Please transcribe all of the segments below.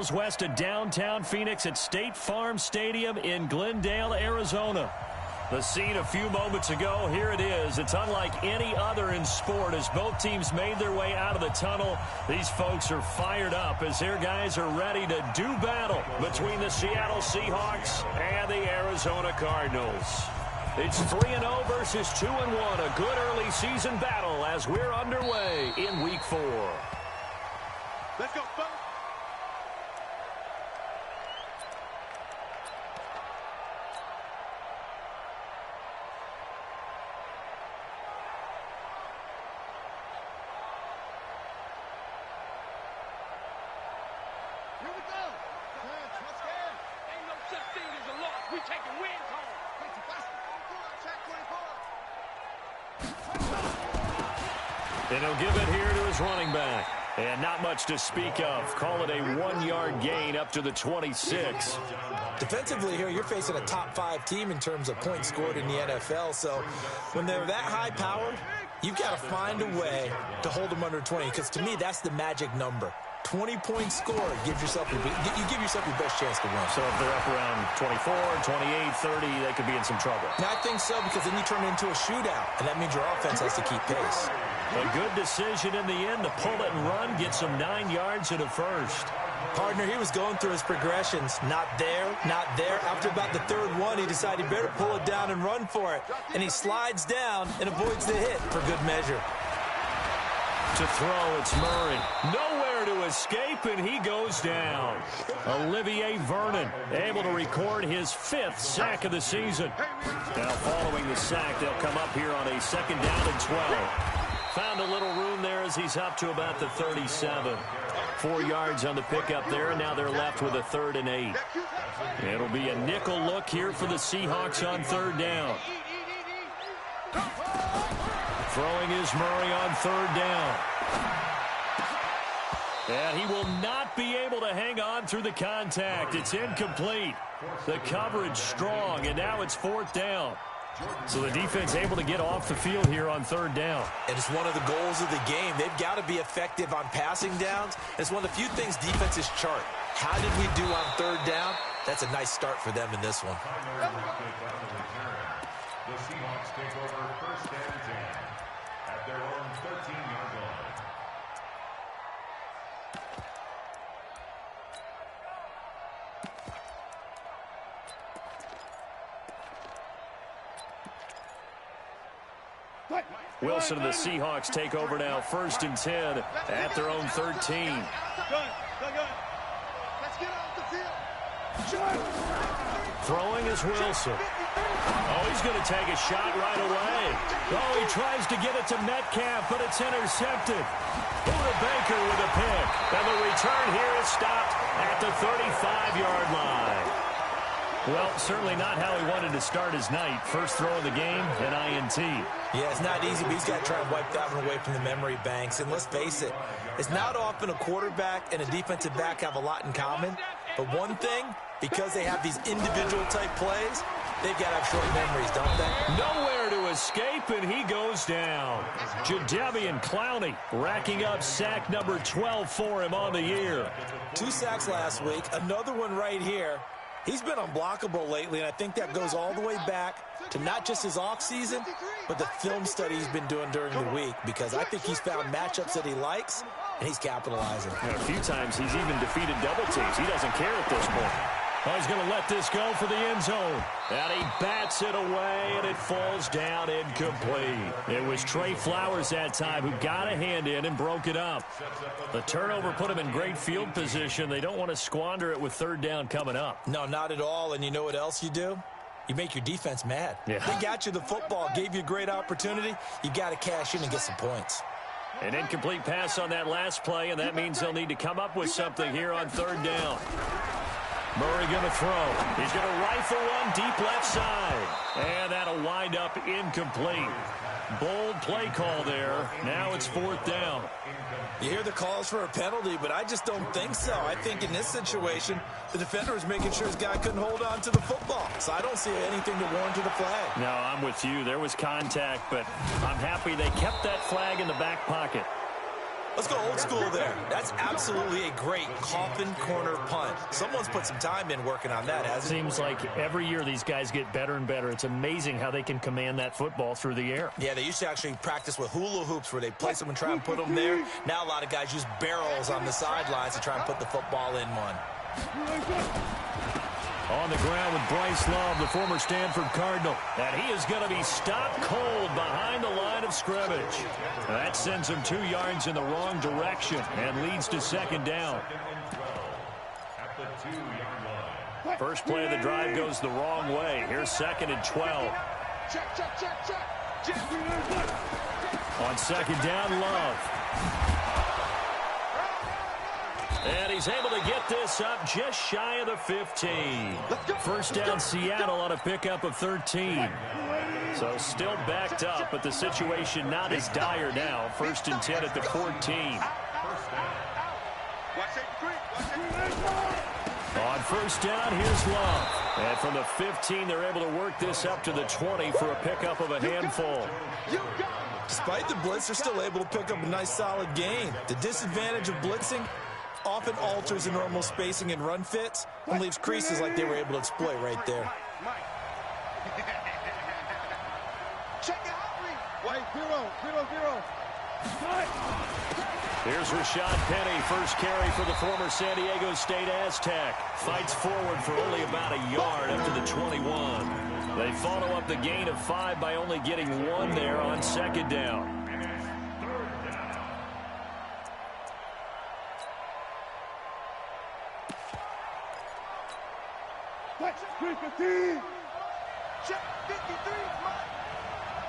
miles west of downtown Phoenix at State Farm Stadium in Glendale, Arizona. The scene a few moments ago, here it is. It's unlike any other in sport as both teams made their way out of the tunnel. These folks are fired up as their guys are ready to do battle between the Seattle Seahawks and the Arizona Cardinals. It's 3-0 versus 2-1, a good early season battle as we're underway in Week 4. Let's go, folks. Here we go. Let's go. Ain't no such thing as a loss. We taking wins home. And he'll give it here to his running back. And not much to speak of. Call it a 1-yard gain up to the 26. Defensively here, you're facing a top-5 team in terms of points scored in the NFL. So when they're that high-powered, you've got to find a way to hold them under 20. Because to me, that's the magic number. 20-point score, you give yourself your best chance to win. So if they're up around 24, 28, 30, they could be in some trouble. And I think so, because then you turn it into a shootout, and that means your offense has to keep pace. A good decision in the end to pull it and run, get some 9 yards and a first. Partner, he was going through his progressions. Not there, not there. After about the third one, he decided he better pull it down and run for it. And he slides down and avoids the hit for good measure. To throw, it's Murray. Nowhere to escape, and he goes down. Olivier Vernon able to record his 5th sack of the season. Now following the sack, they'll come up here on a 2nd down and 12. Found a little room there as he's up to about the 37. 4 yards on the pickup there, and now they're left with a 3rd and 8. It'll be a nickel look here for the Seahawks on 3rd down. Throwing is Murray on 3rd down. And he will not be able to hang on through the contact. It's incomplete. The coverage strong, and now it's 4th down. So the defense able to get off the field here on 3rd down. And it's one of the goals of the game. They've got to be effective on passing downs. It's one of the few things defenses chart. How did we do on 3rd down? That's a nice start for them in this one. The Seahawks take over 1st and 10 at their own 13-yard line. Wilson and the Seahawks take over now 1st and 10 at their own 13. Let's get off the field. Throwing is Wilson. Oh, he's going to take a shot right away. Oh, he tries to get it to Metcalf, but it's intercepted. Buda Baker with a pick. And the return here is stopped at the 35-yard line. Well, certainly not how he wanted to start his night. First throw of the game, an INT. Yeah, it's not easy, but he's got to try and wipe that one away from the memory banks. And let's face it, it's not often a quarterback and a defensive back have a lot in common. But one thing, because they have these individual-type plays, they've got to have short memories, don't they? Nowhere to escape, and he goes down. Jadeveon Clowney racking up sack number 12 for him on the year. 2 sacks last week, another one right here. He's been unblockable lately, and I think that goes all the way back to not just his offseason, but the film study he's been doing during the week, because I think he's found matchups that he likes, and he's capitalizing. A few times he's even defeated double teams. He doesn't care at this point. Oh, he's going to let this go for the end zone. And he bats it away, and it falls down incomplete. It was Trey Flowers that time who got a hand in and broke it up. The turnover put him in great field position. They don't want to squander it with 3rd down coming up. No, not at all. And you know what else you do? You make your defense mad. Yeah. They got you the football, gave you a great opportunity. You got to cash in and get some points. An incomplete pass on that last play, and that means they'll need to come up with something here on 3rd down. Murray going to throw. He's going to rifle one deep left side. And that'll wind up incomplete. Bold play call there. Now it's 4th down. You hear the calls for a penalty, but I just don't think so. I think in this situation, the defender is making sure his guy couldn't hold on to the football. So I don't see anything to warrant the flag. No, I'm with you. There was contact, but I'm happy they kept that flag in the back pocket. Let's go old school there. That's absolutely a great coffin corner punt. Someone's put some time in working on that, hasn't it? Seems like every year these guys get better and better. It's amazing how they can command that football through the air. Yeah, they used to actually practice with hula hoops where they place them and try and put them there. Now a lot of guys use barrels on the sidelines to try and put the football in one. On the ground with Bryce Love, the former Stanford Cardinal. And he is going to be stopped cold behind the line of scrimmage. That sends him 2 yards in the wrong direction and leads to second down. At the 2-yard line. First play of the drive goes the wrong way. Here's 2nd and 12. Check, check, check, check. On second down, Love. And he's able to get this up just shy of the 15. First down, Seattle on a pickup of 13. So still backed up, but the situation not as dire now. 1st and 10 at the 14. On first down, here's Love. And from the 15, they're able to work this up to the 20 for a pickup of a handful. Despite the blitz, they're still able to pick up a nice solid gain. The disadvantage of blitzing often alters the normal spacing and run fits and leaves creases like they were able to exploit right there. Check it out. Wait, 0-0-0. Here's Rashad Penny, first carry for the former San Diego State Aztec. Fights forward for only about a yard up to the 21. They follow up the gain of 5 by only getting 1 there on second down. Check 53.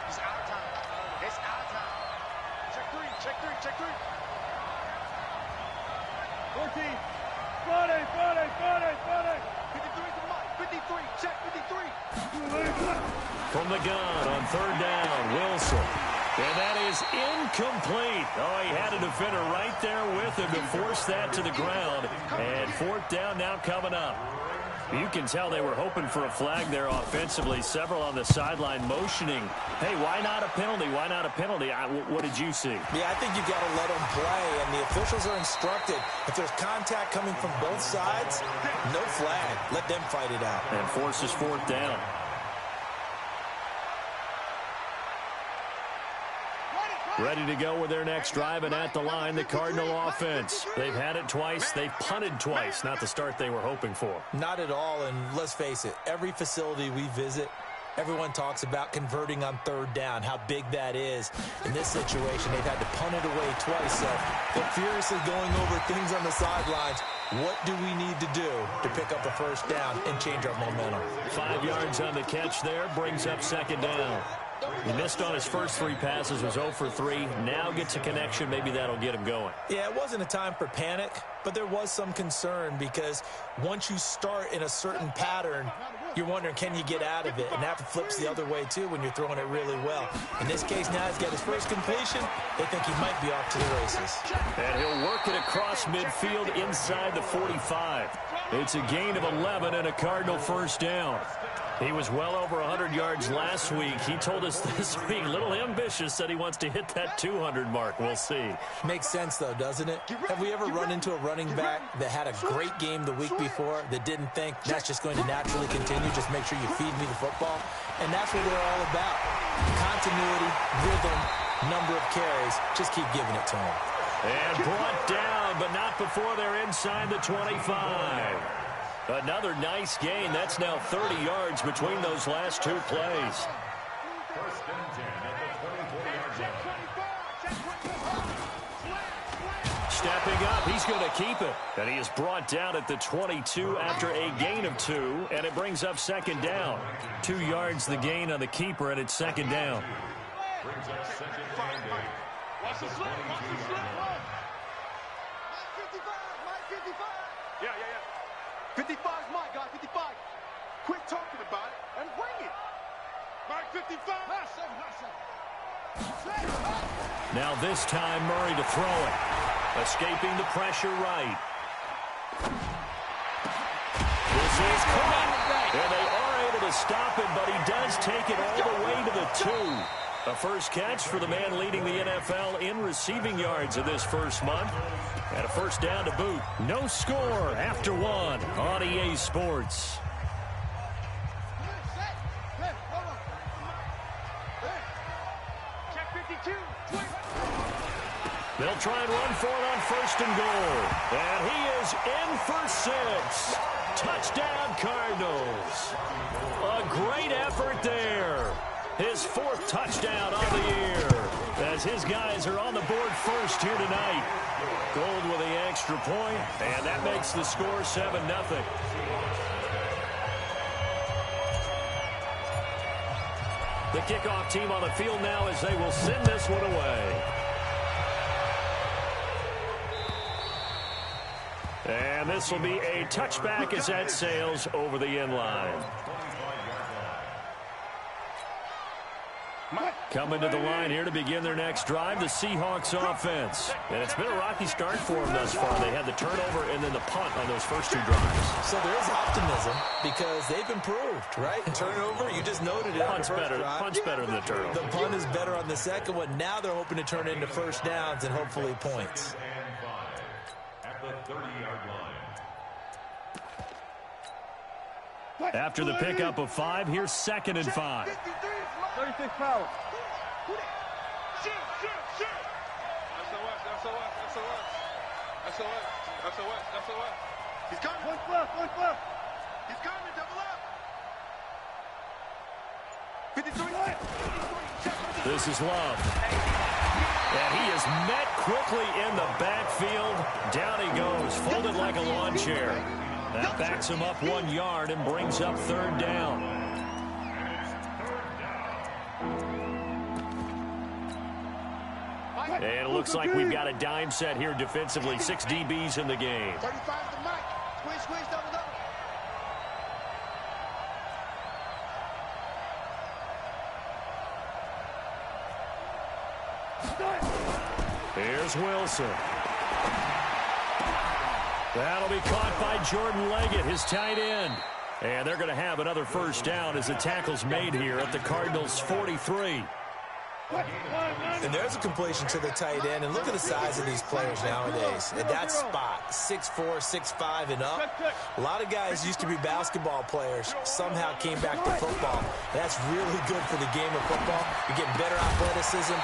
It's our time. It's our time. Check 3. Check 3. Check 3. 14. 53 to Mike. 53. Check 53. From the gun on third down, Wilson. And that is incomplete. Oh, he had a defender right there with him to force that to the ground. And 4th down now coming up. You can tell they were hoping for a flag there offensively. Several on the sideline motioning. Hey, why not a penalty? Why not a penalty? What did you see? Yeah, I think you've got to let them play, and the officials are instructed. If there's contact coming from both sides, no flag. Let them fight it out. And forces 4th down. Ready to go with their next drive, and at the line, the Cardinal offense. They've had it twice. They've punted twice. Not the start they were hoping for. Not at all, and let's face it, every facility we visit, everyone talks about converting on third down, how big that is. In this situation, they've had to punt it away twice, so they're furiously going over things on the sidelines. What do we need to do to pick up a first down and change our momentum? 5 yards on the catch there, brings up second down. He missed on his first 3 passes, was 0 for 3. Now gets a connection. Maybe that'll get him going. Yeah, it wasn't a time for panic, but there was some concern because once you start in a certain pattern, you're wondering, can you get out of it? And that flips the other way, too, when you're throwing it really well. In this case, now he's got his first completion. They think he might be off to the races. And he'll work it across midfield inside the 45. It's a gain of 11 and a Cardinal first down. He was well over 100 yards last week. He told us this week, a little ambitious, said he wants to hit that 200 mark. We'll see. Makes sense, though, doesn't it? Have we ever run into a running back that had a great game the week before that didn't think that's just going to naturally continue? Just make sure you feed me the football. And that's what they're all about. Continuity, rhythm, number of carries. Just keep giving it to him. And brought down, but not before they're inside the 25. Another nice gain. That's now 30 yards between those last 2 plays. First and 10 at the 24-yard line. Stepping up, he's going to keep it. And he is brought down at the 22 after a gain of 2, and it brings up second down. 2 yards the gain on the keeper, and it's second down. Brings up second and 8. Watch the slip. Watch the slip. Mike 55. Mike 55. Yeah. 55 is my guy. 55. Quit talking about it and bring it. Mike 55. Now this time Murray to throw it. Escaping the pressure right. This is caught. And they are able to stop it, but he does take it all the way to the 2. A first catch for the man leading the NFL in receiving yards in this first month. And a first down to boot. No score after one on EA Sports. They'll try and run for it on first and goal. And he is in for 6. Touchdown, Cardinals. A great effort there. His 4th touchdown on the year, as his guys are on the board first here tonight. Gold with the extra point, and that makes the score 7-0. The kickoff team on the field now as they will send this one away. And this will be a touchback as that sails over the end line. Coming to the line here to begin their next drive, the Seahawks offense. And it's been a rocky start for them thus far. They had the turnover and then the punt on those first 2 drives. So there is optimism because they've improved, right? Turnover, you just noted it. Punt's better than the turnover. The punt is better on the second one. Now they're hoping to turn it into first downs and hopefully points. At the 30-yard line. After the pickup of 5, here's 2nd and 5. 36 power. SOS. He's coming. One left. He's coming, double up. 53. This is Love. And he is met quickly in the backfield. Down he goes, folded like a lawn chair. That backs him up 1 yard and brings up 3rd down. And it looks like we've got a dime set here defensively. 6 DBs in the game. 35 to Mike. Squeeze, double. Here's Wilson. That'll be caught by Jordan Leggett, his tight end. And they're going to have another first down as the tackle's made here at the Cardinals' 43. And there's a completion to the tight end. And look at the size of these players nowadays. At that spot, 6'4", 6'5", and up. A lot of guys used to be basketball players, somehow came back to football. That's really good for the game of football. You're getting better athleticism,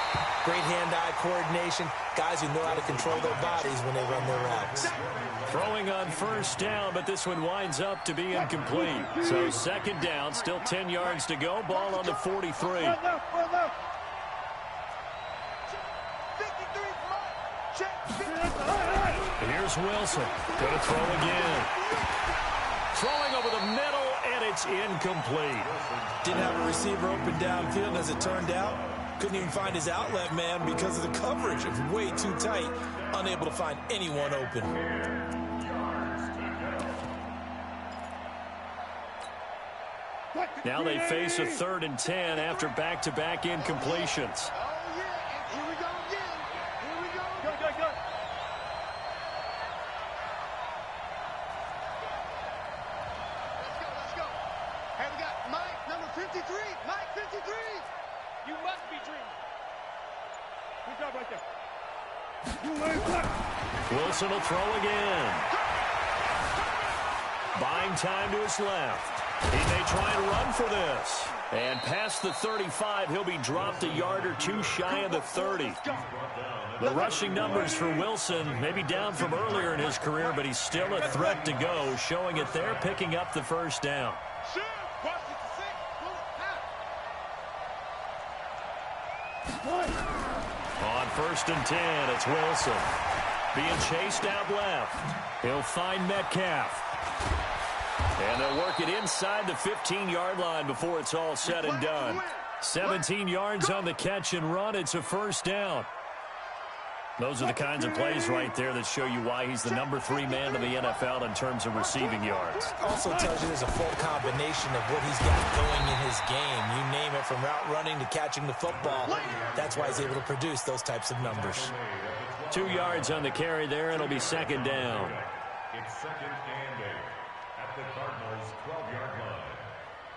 great hand-eye coordination, guys who know how to control their bodies when they run their routes. Throwing on first down, but this one winds up to be incomplete. So 2nd down, still 10 yards to go. Ball on the 43. Here's Wilson. Going to throw again. Throwing over the middle, and it's incomplete. Didn't have a receiver open downfield, as it turned out. Couldn't even find his outlet man because of the coverage. It was way too tight. Unable to find anyone open. Now they face a 3rd and 10 after back-to-back incompletions. Wilson will throw again. Buying time to his left. He may try and run for this. And past the 35, he'll be dropped a yard or 2 shy of the 30. The rushing numbers for Wilson may be down from earlier in his career, but he's still a threat to go, showing it there, picking up the first down. On 1st and 10, it's Wilson. Being chased out left. He'll find Metcalf. And they'll work it inside the 15-yard line before it's all said and done. 17 yards on the catch and run. It's a first down. Those are the kinds of plays right there that show you why he's the number 3 man in the NFL in terms of receiving yards. Also tells you there's a full combination of what he's got going in his game. You name it, from route running to catching the football. That's why he's able to produce those types of numbers. 2 yards on the carry there. It'll be 2nd down. It's 2nd and 8 at the Cardinals' 12-yard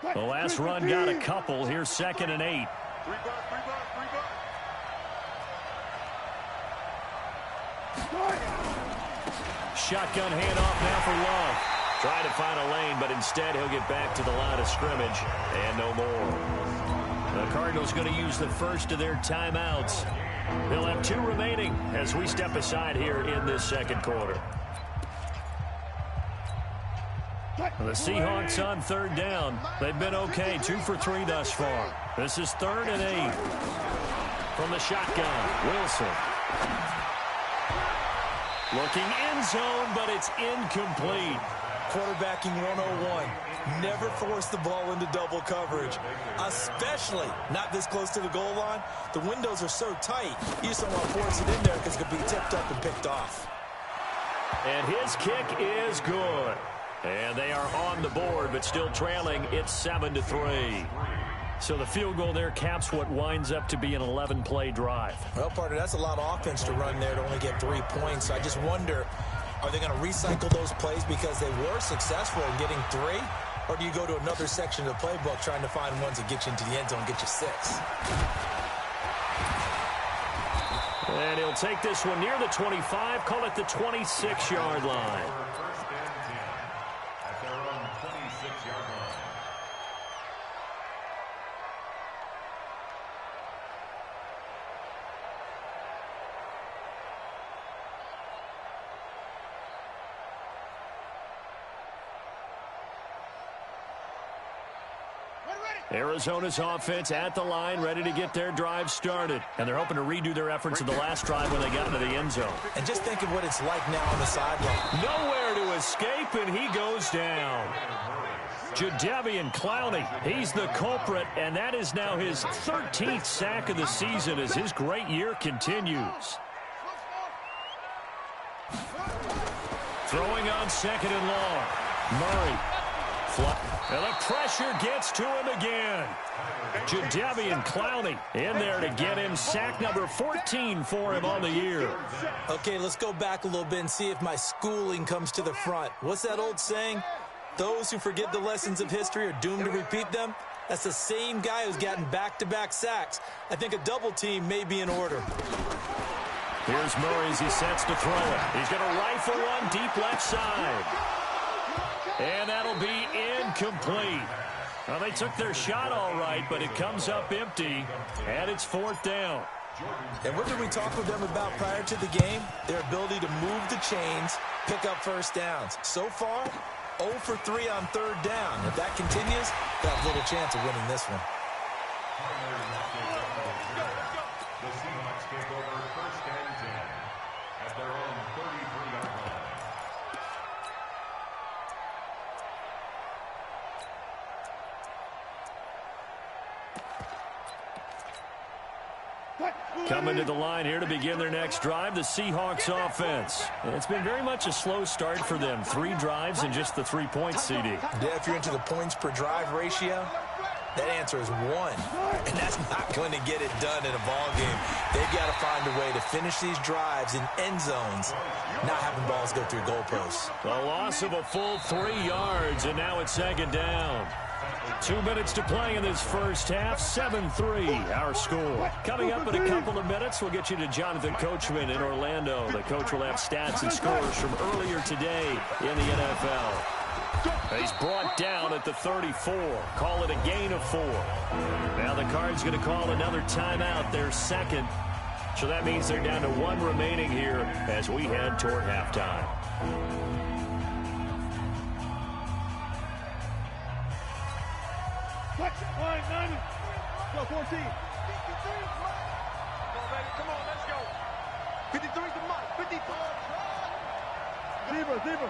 line. The last run got a couple. Here's 2nd and 8. Shotgun handoff now for Love. Trying to find a lane, but instead he'll get back to the line of scrimmage and no more. The Cardinals going to use the first of their timeouts. They'll have 2 remaining as we step aside here in this second quarter. The Seahawks on third down. They've been okay, 2 for 3 thus far. This is 3rd and 8. From the shotgun, Wilson. Looking end zone, but it's incomplete. Quarterbacking 101. Never force the ball into double coverage, especially not this close to the goal line. The windows are so tight, you just don't want to force it in there because it could be tipped up and picked off. And his kick is good. And they are on the board, but still trailing. It's 7-3. So the field goal there caps what winds up to be an 11-play drive. Well, partner, that's a lot of offense to run there to only get 3 points. I just wonder, are they going to recycle those plays because they were successful in getting 3? Or do you go to another section of the playbook trying to find ones that get you into the end zone and get you 6? And he'll take this one near the 25, call it the 26-yard line. Arizona's offense at the line, ready to get their drive started. And they're hoping to redo their efforts in the last drive when they got into the end zone. And just think of what it's like now on the sideline. Nowhere to escape, and he goes down. Jadeveon Clowney, he's the culprit, and that is now his 13th sack of the season as his great year continues. Throwing on 2nd and long. Murray. And the pressure gets to him again. Jadeveon Clowney in there to get him sack number 14 for him on the year. Okay, let's go back a little bit and see if my schooling comes to the front. What's that old saying? Those who forget the lessons of history are doomed to repeat them. That's the same guy who's gotten back-to-back sacks. I think a double team may be in order. Here's Murray as he sets to throw it. He's going to rifle one deep left side. And that'll be incomplete. Well, they took their shot all right, but it comes up empty, and it's 4th down. And what did we talk with them about prior to the game? Their ability to move the chains, pick up first downs. So far, 0 for 3 on 3rd down. If that continues, they'll have little chance of winning this one. The Seahawks take over 1st and 10 at their own 33-yard line. Coming to the line here to begin their next drive, the Seahawks offense. And it's been very much a slow start for them. 3 drives and just the 3 points, CD. Yeah, if you're into the points per drive ratio, that answer is 1. And that's not going to get it done in a ball game. They've got to find a way to finish these drives in end zones, not having balls go through goalposts. A loss of a full 3 yards, and now it's 2nd down. 2 minutes to play in this first half. 7-3 our score. Coming up in a couple of minutes, we'll get you to Jonathan Coachman in Orlando. The coach will have stats and scores from earlier today in the NFL. He's brought down at the 34. Call it a gain of 4. Now the Cards going to call another timeout, their 2nd. So that means they're down to 1 remaining here as we head toward halftime. Go 14. 53 is Mike. Come on, baby. Come on, let's go. 53 is Mike. 54. Zebra.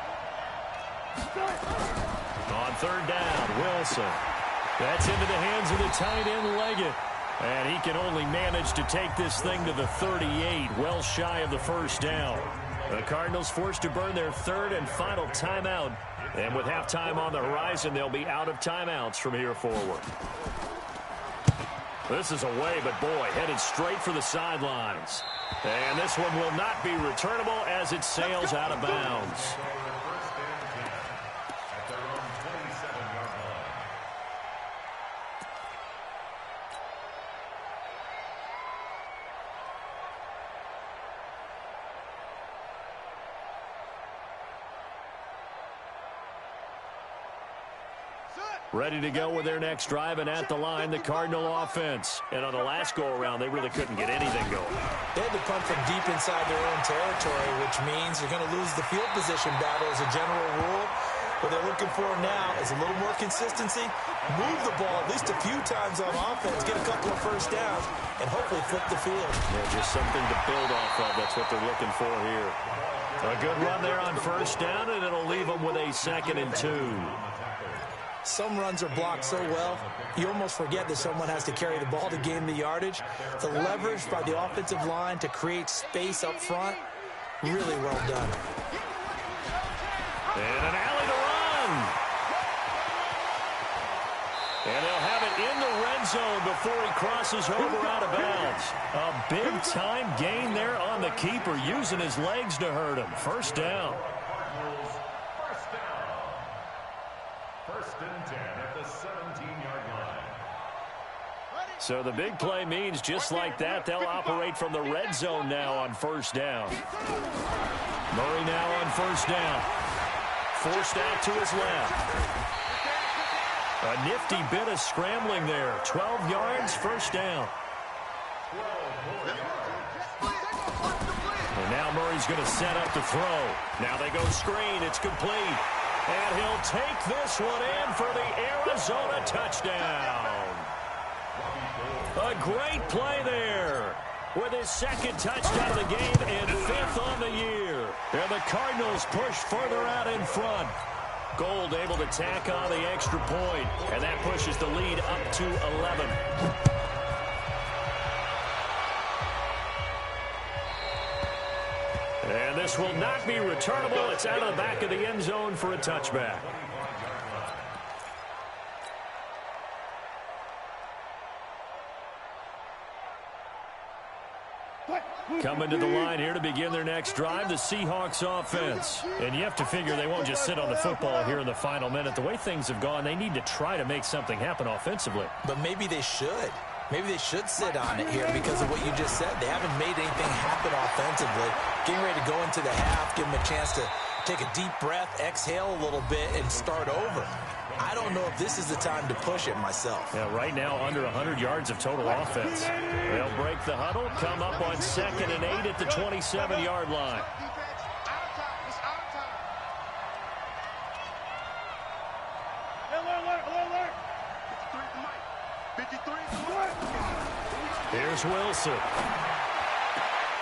On 3rd down, Wilson. That's into the hands of the tight end, Leggett. And he can only manage to take this thing to the 38, well shy of the 1st down. The Cardinals forced to burn their 3rd and final timeout. And with halftime on the horizon, they'll be out of timeouts from here forward. This is away, but boy, headed straight for the sidelines. And this one will not be returnable as it sails out of bounds. Ready to go with their next drive, and at the line, the Cardinal offense. And on the last go-around, they really couldn't get anything going. They had to punt from deep inside their own territory, which means you're going to lose the field position battle as a general rule. What they're looking for now is a little more consistency, move the ball at least a few times on offense, get a couple of first downs, and hopefully flip the field. Yeah, just something to build off of. That's what they're looking for here. A good run there on first down, and it'll leave them with a 2nd and 2. Some runs are blocked so well, you almost forget that someone has to carry the ball to gain the yardage. The leverage by the offensive line to create space up front, really well done. And an alley to run. And they'll have it in the red zone before he crosses over out of bounds. A big-time gain there on the keeper, using his legs to hurt him. First down. First and 10 at the 17-yard line. So the big play means just like that, they'll operate from the red zone now on first down. Murray now on first down. Forced out to his left. A nifty bit of scrambling there. 12 yards, first down. And now Murray's going to set up to throw. Now they go screen. It's complete. And he'll take this one in for the Arizona touchdown. A great play there with his 2nd touchdown of the game and 5th on the year. And the Cardinals push further out in front. Gold able to tack on the extra point, and that pushes the lead up to 11. And this will not be returnable. It's out of the back of the end zone for a touchback. Coming to the line here to begin their next drive, the Seahawks offense. And you have to figure they won't just sit on the football here in the final minute. The way things have gone, they need to try to make something happen offensively. But maybe they should. Maybe they should sit on it here because of what you just said. They haven't made anything happen offensively. Getting ready to go into the half, give them a chance to take a deep breath, exhale a little bit, and start over. I don't know if this is the time to push it myself. Yeah, right now under 100 yards of total offense. They'll break the huddle, come up on 2nd and 8 at the 27-yard line. Here's Wilson.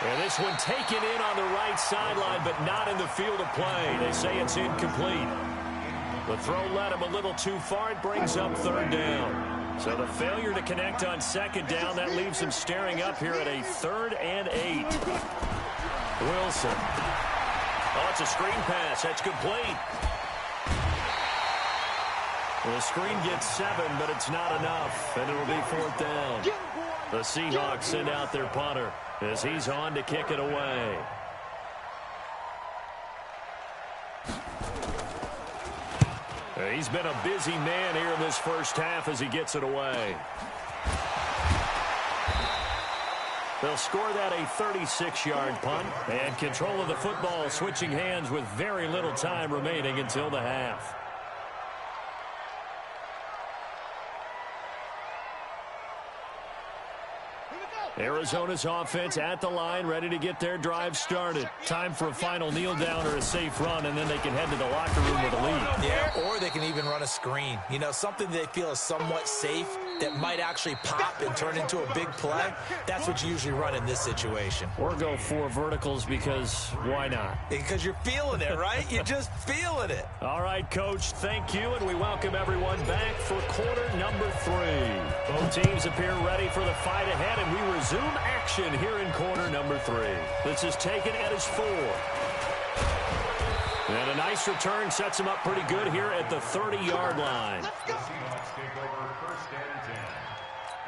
And this one taken in on the right sideline, but not in the field of play. They say it's incomplete. The throw led him a little too far. It brings up 3rd down. So the failure to connect on 2nd down, that leaves him staring up here at a 3rd and 8. Wilson. Oh, it's a screen pass. That's complete. The screen gets 7, but it's not enough, and it'll be 4th down. The Seahawks send out their punter as he's on to kick it away. He's been a busy man here in this first half as he gets it away. They'll score that a 36-yard punt, and control of the football switching hands with very little time remaining until the half. Arizona's offense at the line, ready to get their drive started. Time for a final kneel down or a safe run, and then they can head to the locker room with a lead. Yeah, or they can even run a screen. You know, something they feel is somewhat safe that might actually pop and turn into a big play. That's what you usually run in this situation. Or go 4 verticals because why not? Because you're feeling it, right? You're just feeling it. All right, Coach, thank you, and we welcome everyone back for quarter number 3. Both teams appear ready for the fight ahead, and we resume action here in quarter number 3. This is taken at his 4. And a nice return sets him up pretty good here at the 30-yard line. The Seahawks take over first and 10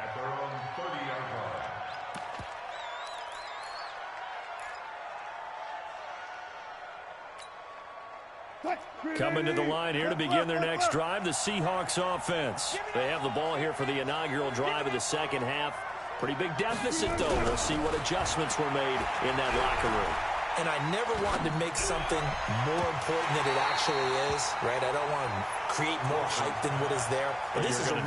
at their own 30-yard line. Coming to the line here to begin their next drive, the Seahawks offense. They have the ball here for the inaugural drive of the second half. Pretty big deficit, though. We'll see what adjustments were made in that locker room. And I never wanted to make something more important than it actually is, right? I don't want to create more hype than what is there. But this is I'm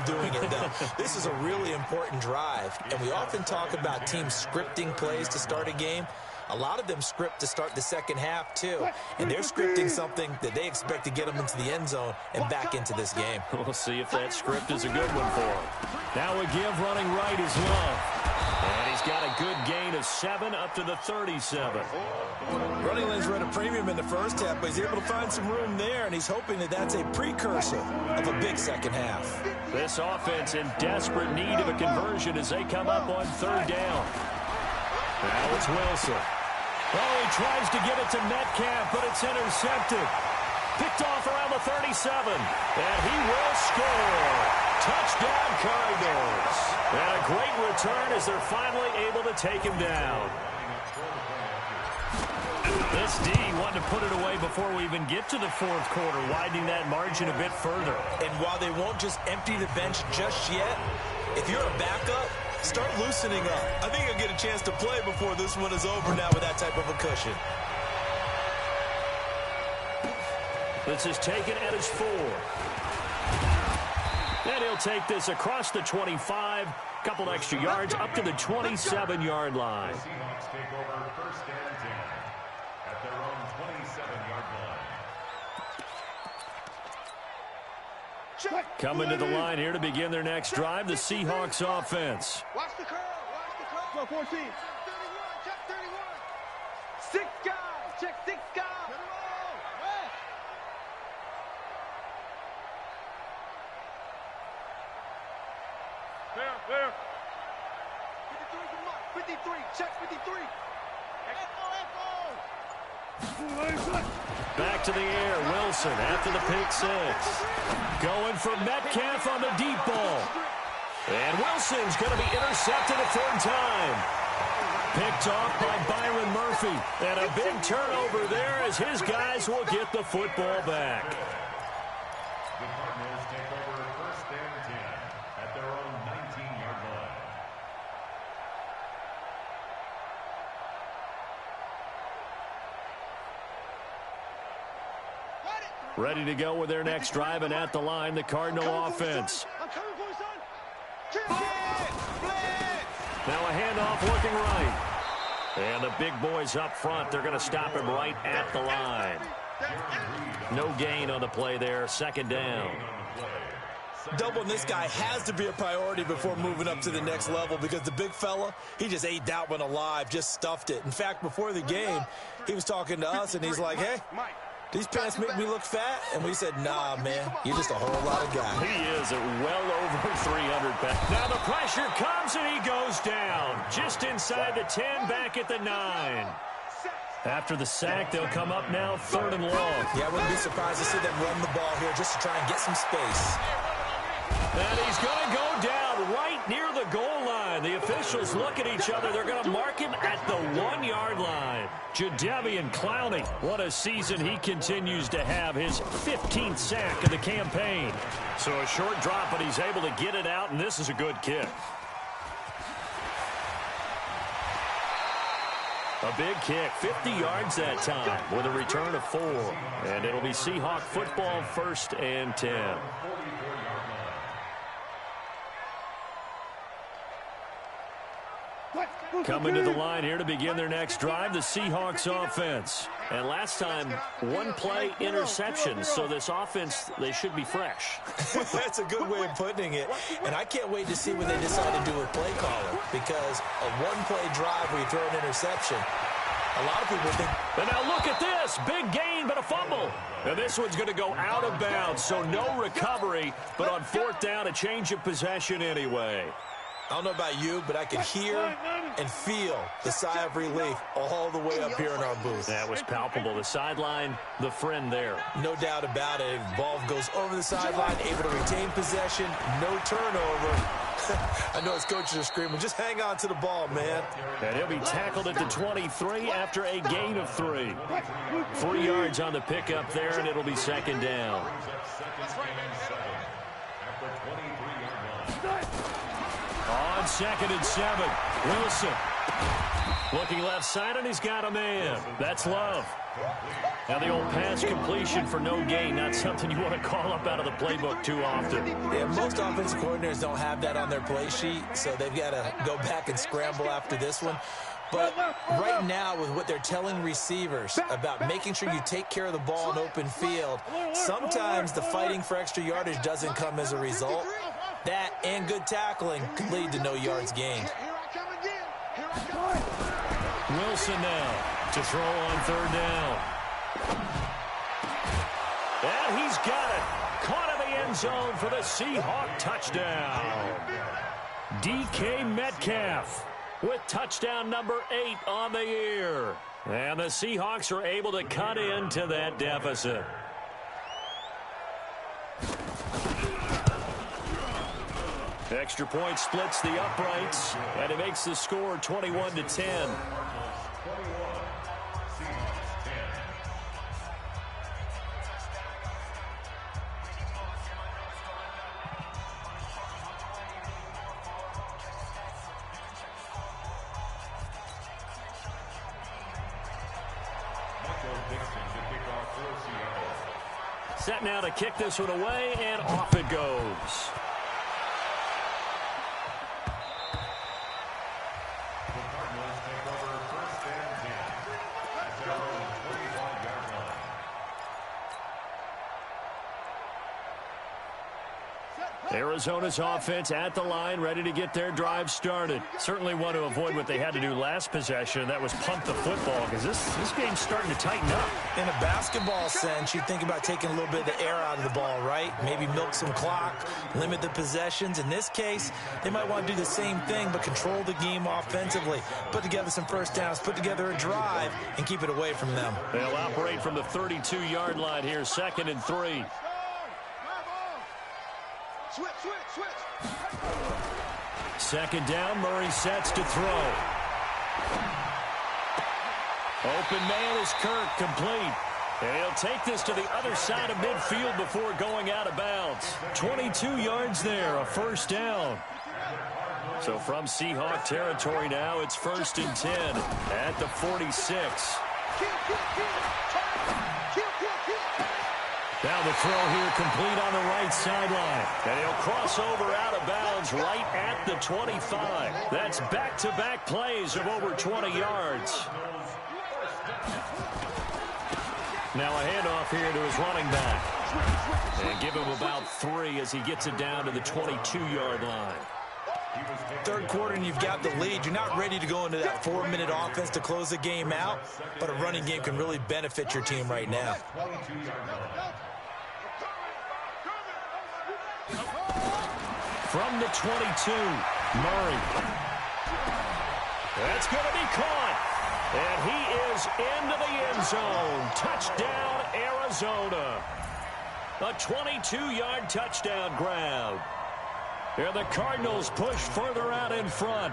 doing it, though. This is a really important drive. And we often talk about teams scripting plays to start a game. A lot of them script to start the second half, too. And they're scripting something that they expect to get them into the end zone and back into this game. We'll see if that script is a good one for him. Now a give running right is Love. And he's got a good gain of 7 up to the 37. Running lanes were at a premium in the first half, but he's able to find some room there, and he's hoping that that's a precursor of a big second half. This offense in desperate need of a conversion as they come up on third down. Now it's Wilson. Oh, he tries to get it to Metcalf, but it's intercepted. Picked off around the 37. And he will score. Touchdown, Cardinals. And a great return as they're finally able to take him down. This D wanted to put it away before we even get to the fourth quarter, widening that margin a bit further. And while they won't just empty the bench just yet, if you're a backup, start loosening up. I think you'll get a chance to play before this one is over now with that type of a cushion. This is taken at his 4. And he'll take this across the 25, couple extra yards up to the 27-yard line. The Seahawks take over first and 10 at their own 27-yard line. Coming to the line here to begin their next drive, the Seahawks offense. Watch the curl. Watch the curl. Go 14. Check 31. Check 31. 6 guys. Check 6 guys. There. 53 for Mike. 53. Check 53. Back to the air, Wilson after the pick 6. Going for Metcalf on the deep ball. And Wilson's going to be intercepted a third time. Picked off by Byron Murphy. And a big turnover there as his guys will get the football back. The Cardinals take over first and 10 at their own 19-yard line. Ready to go with their next drive, and at the line, the Cardinal offense. I'm coming for you, son. Now a handoff looking right. And the big boys up front, they're going to stop him right at the line. No gain on the play there, second down. Doubling this guy has to be a priority before moving up to the next level because the big fella, he just ate that one alive, just stuffed it. In fact, before the game, he was talking to us, and he's like, hey, these pants make me look fat? And we said, nah, man, you're just a whole lot of guy. He is at well over 300 pounds. Now the pressure comes, and he goes down. Just inside the 10, back at the 9. After the sack, they'll come up now, 3rd and long. Yeah, I wouldn't be surprised to see them run the ball here just to try and get some space. And he's going to go down right near the goal line. The officials look at each other. They're going to mark him at the 1-yard line. Jadeveon Clowney, what a season he continues to have. His 15th sack of the campaign. So a short drop, but he's able to get it out, and this is a good kick. A big kick, 50 yards that time with a return of 4. And it'll be Seahawk football, 1st and 10. Coming to the line here to begin their next drive, the Seahawks offense. And last time, 1-play interception, so this offense, they should be fresh. That's a good way of putting it. And I can't wait to see what they decide to do with play calling, because a 1-play drive where you throw an interception, a lot of people think. And now look at this, big gain, but a fumble. And this one's going to go out of bounds, so no recovery, but on 4th down, a change of possession anyway. I don't know about you, but I could hear and feel the sigh of relief all the way up here in our booth. That was palpable. The sideline, the friend there. No doubt about it. Ball goes over the sideline, able to retain possession, no turnover. I know his coaches are screaming, just hang on to the ball, man. And he'll be tackled at the 23 after a gain of 3. 3 yards on the pickup there, and it'll be 2nd down. On 2nd and 7, Wilson Looking left side, and he's got a man. That's Love. Now the old pass completion for no gain, not something you want to call up out of the playbook too often. Yeah, most offensive coordinators don't have that on their play sheet, so they've got to go back and scramble after this one. But right now, with what they're telling receivers about making sure you take care of the ball in open field, sometimes the fighting for extra yardage doesn't come as a result. That and good tackling could lead to no yards gained. Wilson now to throw on third down. And he's got it. Caught in the end zone for the Seahawk touchdown. DK Metcalf with touchdown number 8 on the year. And the Seahawks are able to cut into that deficit. Extra point splits the uprights, and it makes the score 21-10. Set now to kick this one away, and off it goes. Arizona's offense at the line, ready to get their drive started. Certainly want to avoid what they had to do last possession. That was pump the football, because this game's starting to tighten up. In a basketball sense, you think about taking a little bit of the air out of the ball, right? Maybe milk some clock, limit the possessions. In this case, they might want to do the same thing, but control the game offensively. Put together some first downs, put together a drive, and keep it away from them. They'll operate from the 32-yard line here, 2nd and 3. Switch. 2nd down, Murray sets to throw. Open man is Kirk, complete. And he'll take this to the other side of midfield before going out of bounds. 22 yards there, a first down. So from Seahawk territory now, it's 1st and 10 at the 46. Now the throw here complete on the right sideline. And he'll cross over out of bounds right at the 25. That's back-to-back plays of over 20 yards. Now a handoff here to his running back. And give him about 3 as he gets it down to the 22-yard line. Third quarter and you've got the lead. You're not ready to go into that 4-minute offense to close the game out, but a running game can really benefit your team right now. From the 22, Murray. That's going to be caught. And he is into the end zone. Touchdown, Arizona. A 22-yard touchdown grab. Here the Cardinals push further out in front.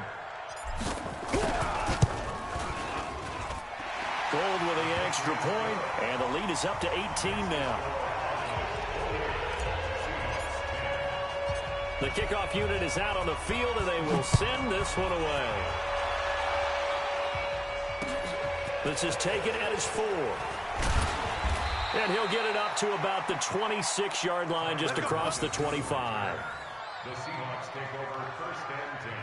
Gold with the extra point, and the lead is up to 18 now. The kickoff unit is out on the field, and they will send this one away. This is taken at his 4. And he'll get it up to about the 26-yard line just across the 25. The Seahawks take over 1st and 10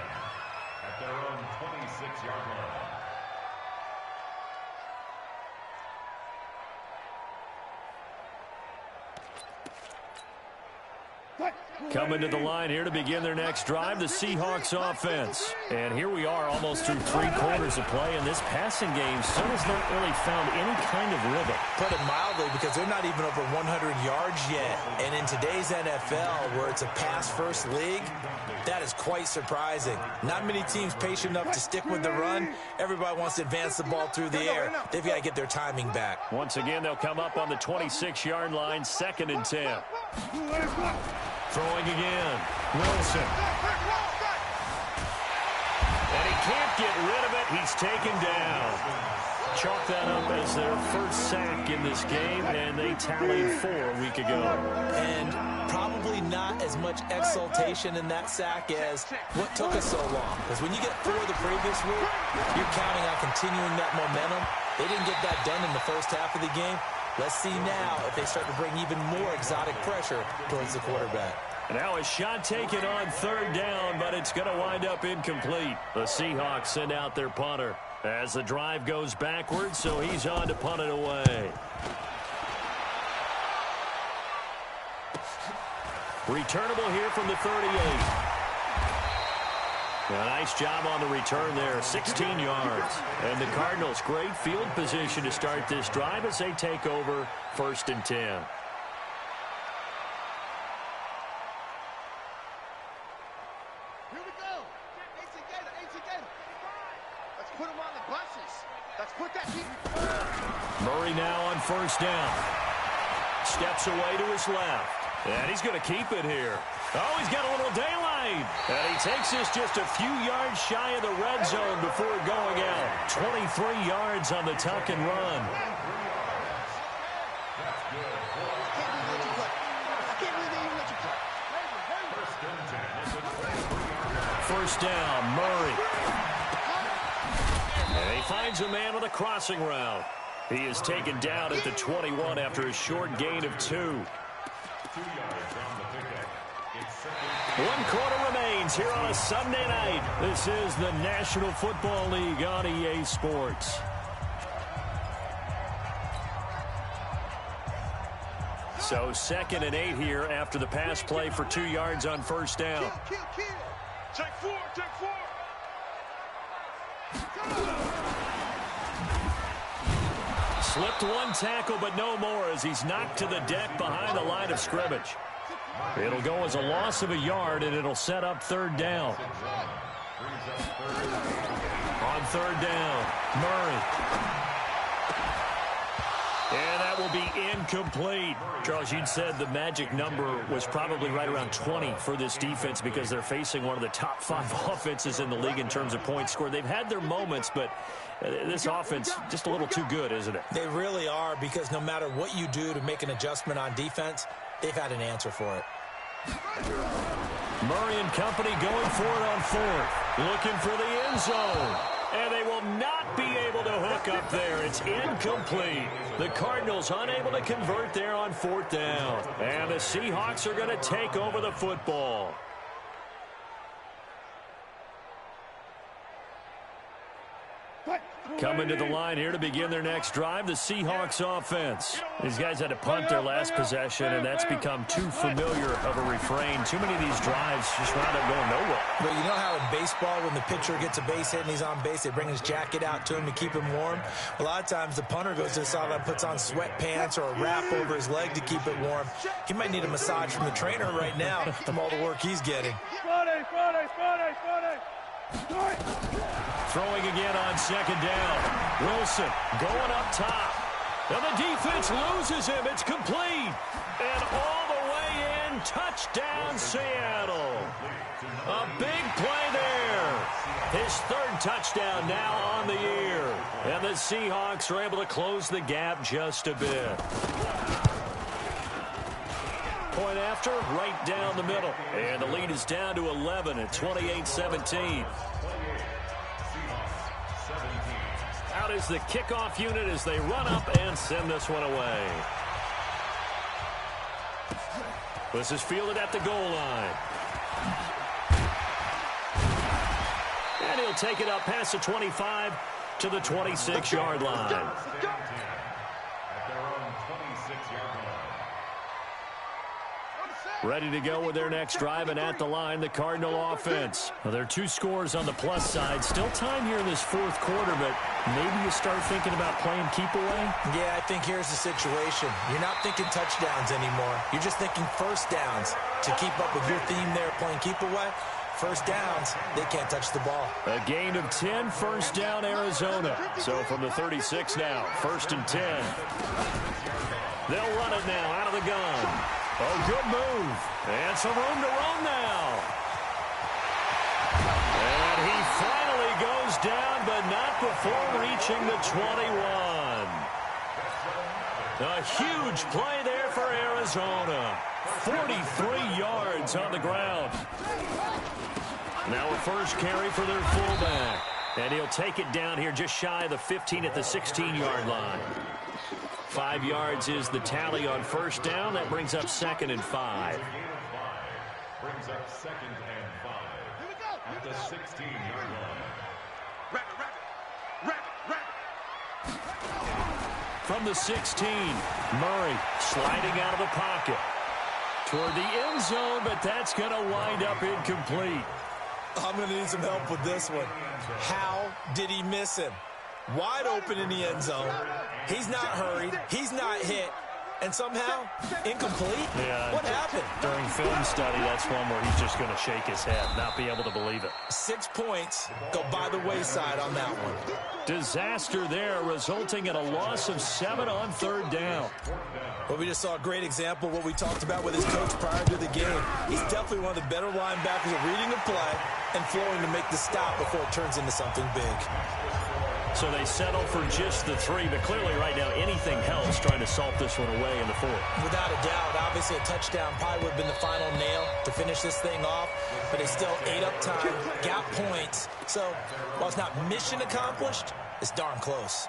at their own 26-yard line. Coming to the line here to begin their next drive, the Seahawks offense. And here we are almost through 3 quarters of play, and this passing game still has not really found any kind of rhythm. Put it mildly, because they're not even over 100 yards yet. And in today's NFL, where it's a pass-first league, that is quite surprising. Not many teams patient enough to stick with the run. Everybody wants to advance the ball through the air. They've got to get their timing back. Once again, they'll come up on the 26-yard line, 2nd and 10. Throwing again. Wilson. And he can't get rid of it. He's taken down. Chalk that up as their first sack in this game, and they tallied 4 a week ago. And probably probably not as much exultation in that sack as what took us so long. Because when you get 4 the previous week, you're counting on continuing that momentum. They didn't get that done in the first half of the game. Let's see now if they start to bring even more exotic pressure towards the quarterback. Now a shot taken on 3rd down, but it's going to wind up incomplete. The Seahawks send out their punter as the drive goes backwards, so he's on to punt it away. Returnable here from the 38. A nice job on the return there, 16 yards. And the Cardinals, great field position to start this drive as they take over 1st and 10. Here we go. Eight together. Let's put them on the buses. Let's put that heat. Murray now on 1st down. Steps away to his left. And he's going to keep it here. Oh, he's got a little daylight. And he takes this just a few yards shy of the red zone before going out. 23 yards on the tuck and run. First down, Murray. And he finds a man with a crossing route. He is taken down at the 21 after a short gain of 2. 2 yards on the pickup. It's 1 quarter remains here on a Sunday night. This is the National Football League on EA Sports. So 2nd and 8 here after the pass play for 2 yards on 1st down. Kill. Take 4. Slipped 1 tackle, but no more as he's knocked to the deck behind the line of scrimmage. It'll go as a loss of a yard, and it'll set up 3rd down. On 3rd down, Murray. And that will be incomplete. Charles, you'd said the magic number was probably right around 20 for this defense because they're facing one of the top 5 offenses in the league in terms of points scored. They've had their moments, but this offense just a little too good, isn't it? They really are, because no matter what you do to make an adjustment on defense, they've had an answer for it. Murray and company going for it on 4th. Looking for the end zone. And they will not be able to hook up there. It's incomplete. The Cardinals unable to convert there on 4th down. And the Seahawks are going to take over the football. Coming to the line here to begin their next drive, the Seahawks offense. These guys had to punt their last possession, and that's become too familiar of a refrain. Too many of these drives just wound up going nowhere. But you know how in baseball, when the pitcher gets a base hit and he's on base, they bring his jacket out to him to keep him warm? A lot of times the punter goes to the sideline, puts on sweatpants or a wrap over his leg to keep it warm. He might need a massage from the trainer right now from all the work he's getting. Friday. Throwing again on 2nd down. Wilson going up top. And the defense loses him. It's complete. And all the way in. Touchdown, Seattle. A big play there. His 3rd touchdown now on the year. And the Seahawks are able to close the gap just a bit. Point after, right down the middle. And the lead is down to 11 at 28-17. Out is the kickoff unit as they run up and send this one away. This is fielded at the goal line. And he'll take it up past the 25 to the 26-yard line. at their own 26-yard line. Ready to go with their next drive, and at the line, the Cardinal offense. Well, there are 2 scores on the plus side. Still time here in this 4th quarter, but maybe you start thinking about playing keep away? Yeah, I think here's the situation. You're not thinking touchdowns anymore. You're just thinking 1st downs. To keep up with your theme there, playing keep away, 1st downs, they can't touch the ball. A gain of 10, 1st down, Arizona. So from the 36 now, 1st and 10. They'll run it now out of the gun. Oh, good move. And some room to run now. And he finally goes down, but not before reaching the 21. A huge play there for Arizona. 43 yards on the ground. Now a first carry for their fullback. And he'll take it down here just shy of the 15 at the 16-yard line. 5 yards is the tally on first down. That brings up 2nd and 5. Brings up 2nd and 5 at the 16-yard line. From the 16, Murray sliding out of the pocket toward the end zone, but that's going to wind up incomplete. I'm going to need some help with this one. How did he miss him? Wide open in the end zone. He's not hurried. He's not hit. And somehow, incomplete? Yeah, what happened? During film study, that's one where he's just going to shake his head, not be able to believe it. 6 points go by the wayside on that one. Disaster there, resulting in a loss of 7 on third down. Well, we just saw a great example of what we talked about with his coach prior to the game. He's definitely one of the better linebackers at reading the play and flowing to make the stop before it turns into something big. So they settle for just the 3, but clearly right now anything helps trying to salt this one away in the 4th. Without a doubt, obviously a touchdown probably would have been the final nail to finish this thing off, but they still ate up time, got points. So while it's not mission accomplished, it's darn close.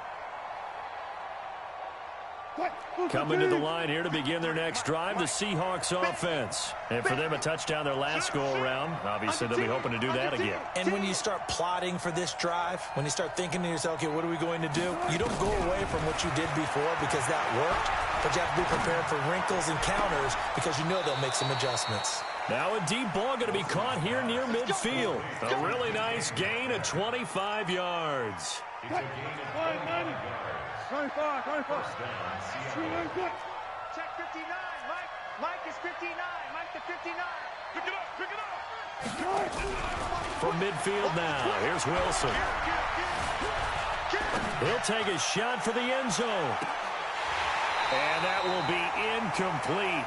Coming to the line here to begin their next drive, the Seahawks offense. And for them, a touchdown their last go-around. Obviously, they'll be hoping to do that again. And when you start plotting for this drive, when you start thinking to yourself, okay, what are we going to do? You don't go away from what you did before because that worked, but you have to be prepared for wrinkles and counters because you know they'll make some adjustments. Now a deep ball going to be caught here near midfield. A really nice gain of 25 yards. It's a gain of 25 yards. Going far. First down, Seattle. Check 59. Mike is 59. Mike to 59. Pick it up. From midfield now, here's Wilson. He'll take a shot for the end zone. And that will be incomplete.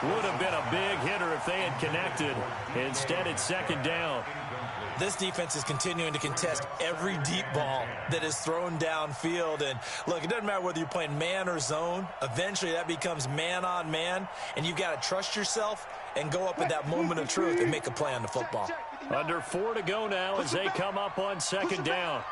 Would have been a big hitter if they had connected. Instead, it's 2nd down. This defense is continuing to contest every deep ball that is thrown downfield. And, look, it doesn't matter whether you're playing man or zone. Eventually, that becomes man-on-man, and you've got to trust yourself and go up at that moment of truth and make a play on the football. Under 4 to go now as they come up on 2nd down.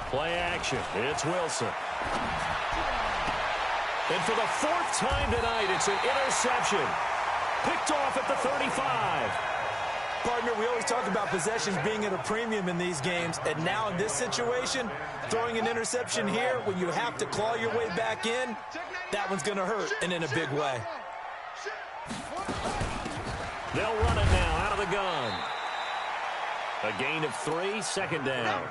Play action. It's Wilson. And for the 4th time tonight, it's an interception. Picked off at the 35. Partner, we always talk about possessions being at a premium in these games, and now in this situation, throwing an interception here when you have to claw your way back in, that one's going to hurt, and in a big way. They'll run it now out of the gun. A gain of 3, 2nd down.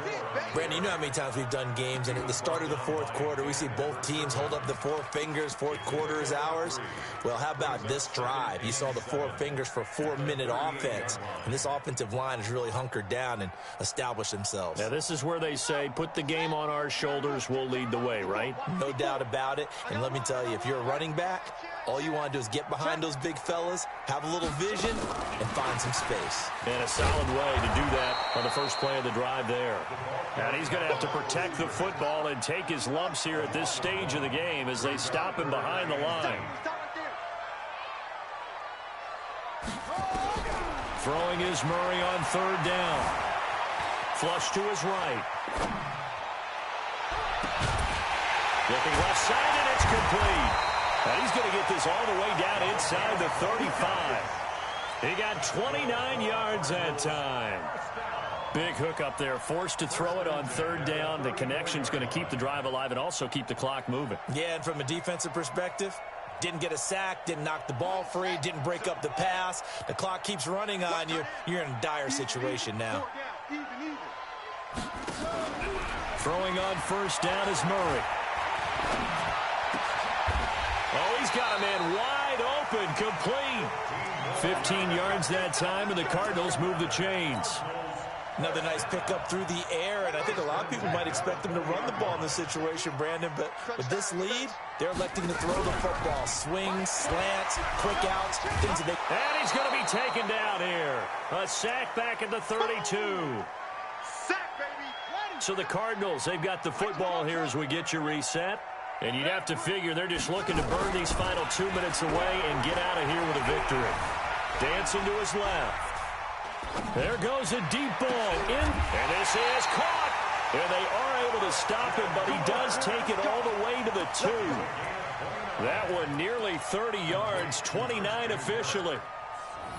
Brandon, you know how many times we've done games, and at the start of the 4th quarter, we see both teams hold up the 4 fingers, 4th quarter is ours. Well, how about this drive? You saw the 4 fingers for 4-minute offense, and this offensive line has really hunkered down and established themselves. Now, this is where they say, put the game on our shoulders, we'll lead the way, right? No doubt about it, and let me tell you, if you're a running back, all you want to do is get behind those big fellas, have a little vision, and find some space. And a solid way to do that on the first play of the drive there. And he's going to have to protect the football and take his lumps here at this stage of the game as they stop him behind the line. Throwing is Murray on 3rd down. Flush to his right. Looking left side, and it's complete. And he's going to get this all the way down inside the 35. He got 29 yards that time. Big hook up there, forced to throw it on 3rd down. The connection's going to keep the drive alive and also keep the clock moving. Yeah, and from a defensive perspective, didn't get a sack, didn't knock the ball free, didn't break up the pass. The clock keeps running on you. You're in a dire situation now. Throwing on 1st down is Murray. Oh, he's got a man wide open, complete. 15 yards that time, and the Cardinals move the chains. Another nice pickup through the air, and I think a lot of people might expect them to run the ball in this situation, Brandon, but with this lead, they're electing to throw the football. Swings, slants, quick outs, things that they... And he's going to be taken down here. A sack back at the 32. Sack, baby. So the Cardinals, they've got the football here as we get you reset. And you'd have to figure they're just looking to burn these final 2 minutes away and get out of here with a victory. Dancing to his left. There goes a deep ball in, and this is caught. And they are able to stop him, but he does take it all the way to the 2. That one nearly 30 yards, 29 officially.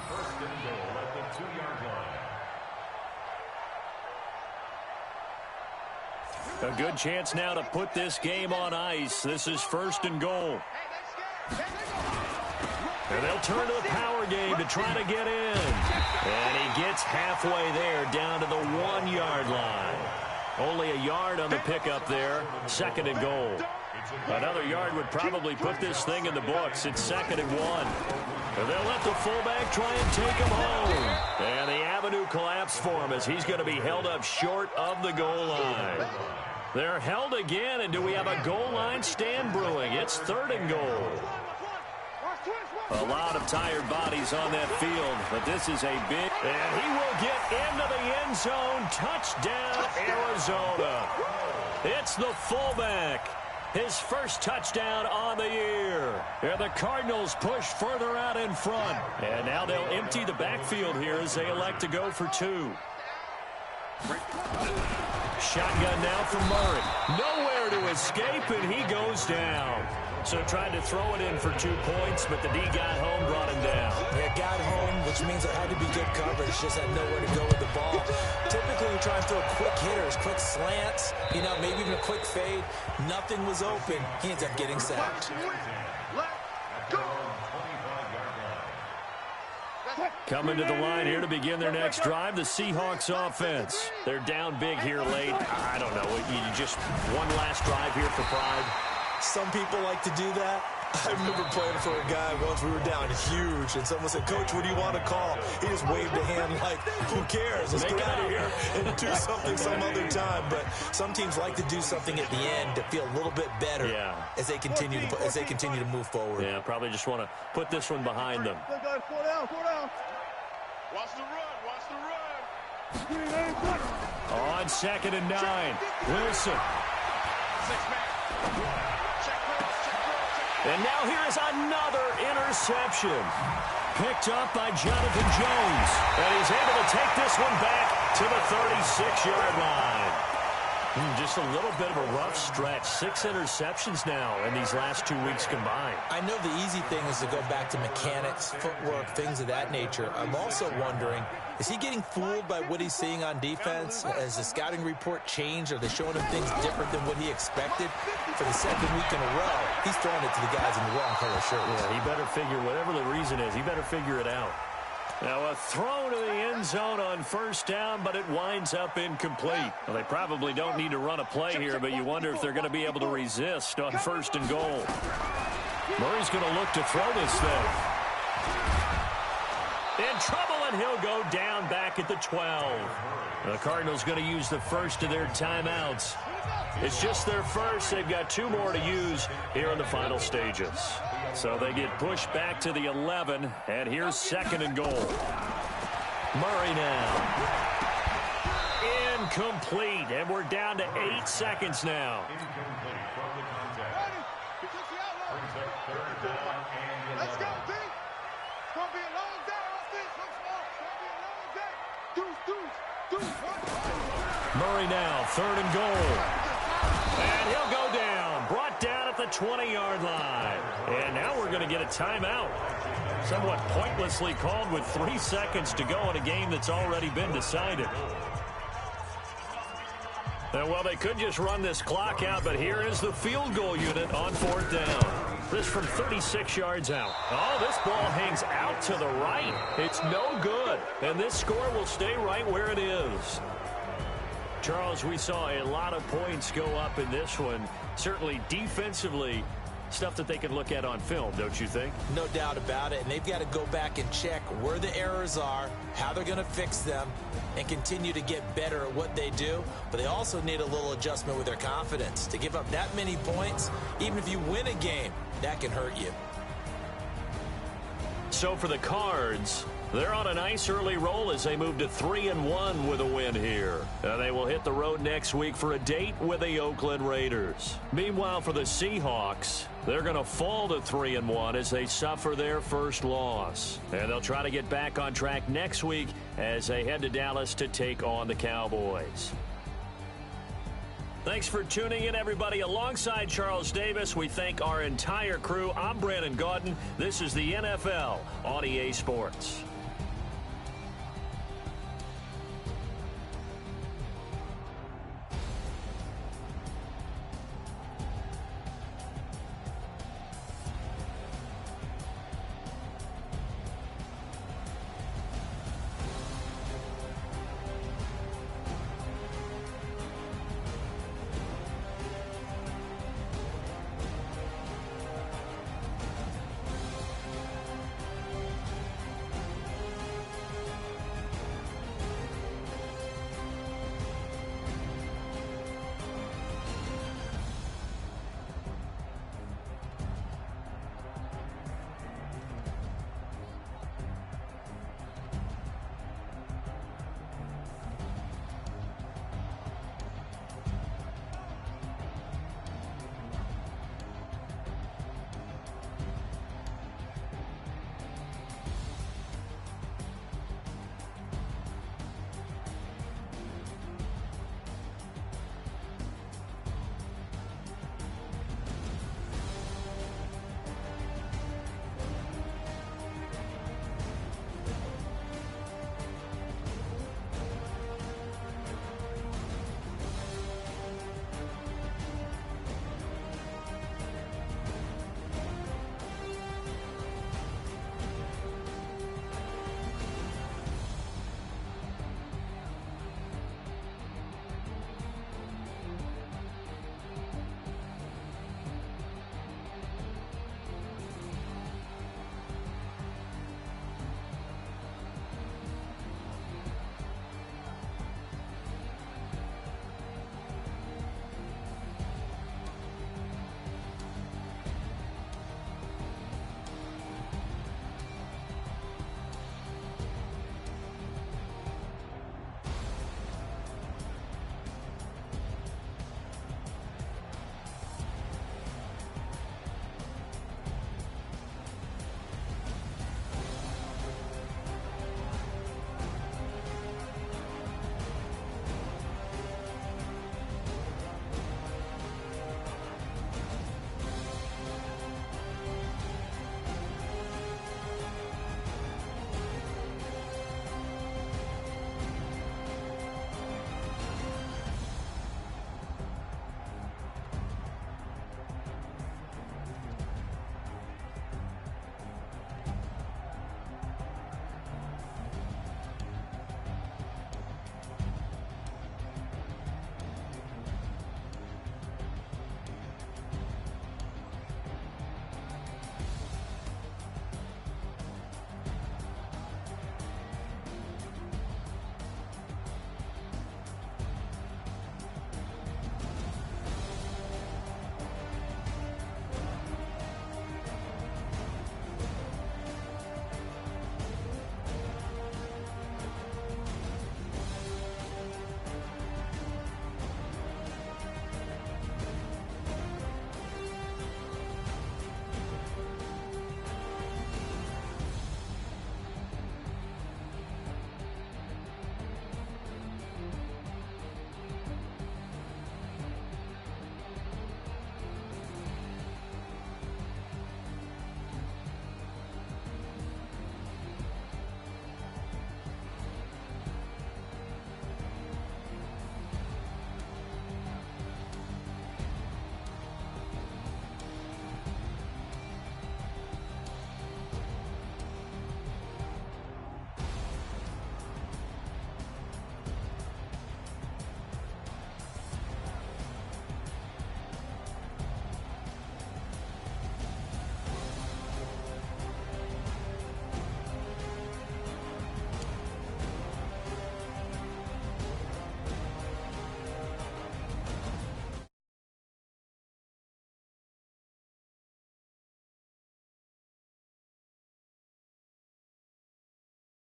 First and goal at the 2-yard line. A good chance now to put this game on ice. This is first and goal. And they'll turn to the power game to try to get in. And he gets halfway there, down to the 1-yard line. Only a yard on the pickup there. Second and goal. Another yard would probably put this thing in the books. It's second and 1. And they'll let the fullback try and take him home. And the avenue collapsed for him as he's going to be held up short of the goal line. They're held again, and do we have a goal line stand brewing? It's third and goal. A lot of tired bodies on that field, but this is a big... And he will get into the end zone. Touchdown, Arizona. It's the fullback. His first touchdown on the year. And the Cardinals push further out in front. And now they'll empty the backfield here as they elect to go for 2. Shotgun now from Murray. Nowhere to escape, and he goes down. So tried to throw it in for 2 points, but the D got home, brought him down. Yeah, got home, which means it had to be good coverage. Just had nowhere to go with the ball. Typically, we try and throw quick hitters, quick slants, maybe even a quick fade. Nothing was open. He ends up getting sacked. Coming to the line here to begin their next drive, the Seahawks offense. They're down big here late. I don't know. You just one last drive here for pride. Some people like to do that. I remember playing for a guy once. We were down huge, and someone said, "Coach, what do you want to call?" He just waved a hand like, "Who cares? Let's get out of here and do something some other time." But some teams like to do something at the end to feel a little bit better as they continue to move forward. Yeah, probably just want to put this one behind them. Watch the run. Watch the run. On second and 9, Wilson. And now here is another interception. Picked up by Jonathan Jones. And he's able to take this one back to the 36-yard line. Just a little bit of a rough stretch. 6 interceptions now in these last 2 weeks combined. I know the easy thing is to go back to mechanics, footwork, things of that nature. I'm also wondering, is he getting fooled by what he's seeing on defense? Has the scouting report changed? Are they showing him things different than what he expected? For the second week in a row, he's throwing it to the guys in the wrong color shirts. Yeah, he better figure, whatever the reason is, he better figure it out. Now a throw to the end zone on first down, but it winds up incomplete. Well, they probably don't need to run a play here, but you wonder if they're going to be able to resist on first and goal. Murray's going to look to throw this thing. In trouble, and he'll go down back at the 12. The Cardinals going to use the first of their timeouts. It's just their first. They've got 2 more to use here in the final stages. So they get pushed back to the 11, and here's second and goal. Murray now. Incomplete, and we're down to 8 seconds now. Incomplete from the contact. Brings up third down and 11. Let's go, D. It's going to be a long day off this. It's going to be a long day. Deuce. Murray now, third and goal. And he'll go down. Brought down at the 20-yard line. And now we're going to get a timeout. Somewhat pointlessly called with 3 seconds to go in a game that's already been decided. Well, they could just run this clock out, but here is the field goal unit on 4th down. This from 36 yards out. Oh, this ball hangs out to the right. It's no good. And this score will stay right where it is. Charles, we saw a lot of points go up in this one. Certainly defensively, Stuff that they can look at on film, don't you think? No doubt about it. And they've got to go back and check where the errors are, how they're going to fix them, and continue to get better at what they do. But they also need a little adjustment with their confidence. To give up that many points, even if you win a game, that can hurt you. So for the Cards, they're on a nice early roll as they move to 3-1 with a win here. And they will hit the road next week for a date with the Oakland Raiders. Meanwhile, for the Seahawks, they're going to fall to 3-1 as they suffer their first loss. And they'll try to get back on track next week as they head to Dallas to take on the Cowboys. Thanks for tuning in, everybody. Alongside Charles Davis, we thank our entire crew. I'm Brandon Gaudin. This is the NFL on EA Sports.